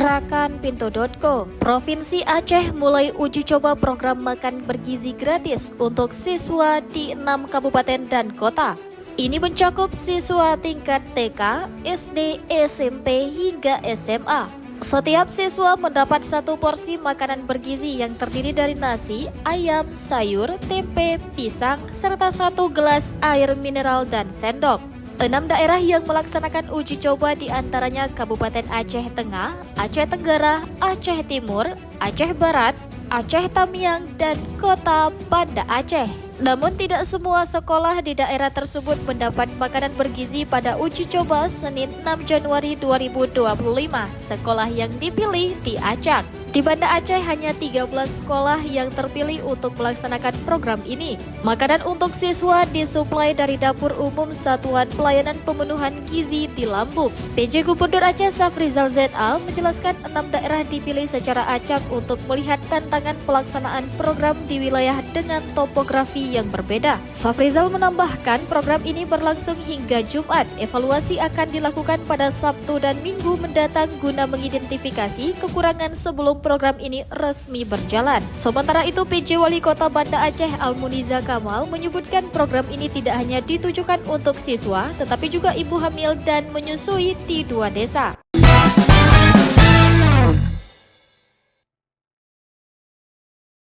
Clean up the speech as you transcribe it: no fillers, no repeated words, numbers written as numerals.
Rakanpintu.co, Provinsi Aceh mulai uji coba program makan bergizi gratis untuk siswa di 6 kabupaten dan kota. Ini mencakup siswa tingkat TK, SD, SMP, hingga SMA. Setiap siswa mendapat satu porsi makanan bergizi yang terdiri dari nasi, ayam, sayur, tempe, pisang, serta satu gelas air mineral dan sendok. 6 daerah yang melaksanakan uji coba diantaranya Kabupaten Aceh Tengah, Aceh Tenggara, Aceh Timur, Aceh Barat, Aceh Tamiang, dan Kota Banda Aceh. Namun tidak semua sekolah di daerah tersebut mendapat makanan bergizi pada uji coba Senin 6 Januari 2025. Sekolah yang dipilih di Acak. Di Banda Aceh hanya 13 sekolah yang terpilih untuk melaksanakan program ini. Makanan untuk siswa disuplai dari Dapur Umum Satuan Pelayanan Pemenuhan Gizi di Lambung. PJ Gubernur Aceh Safrizal ZA menjelaskan 6 daerah dipilih secara acak untuk melihat tantangan pelaksanaan program di wilayah dengan topografi yang berbeda. Safrizal menambahkan program ini berlangsung hingga Jumat. Evaluasi akan dilakukan pada Sabtu dan Minggu mendatang guna mengidentifikasi kekurangan sebelum program ini resmi berjalan. Sementara itu, PJ Wali Kota Banda Aceh Almuniza Kamal menyebutkan program ini tidak hanya ditujukan untuk siswa, tetapi juga ibu hamil dan menyusui di 2 desa.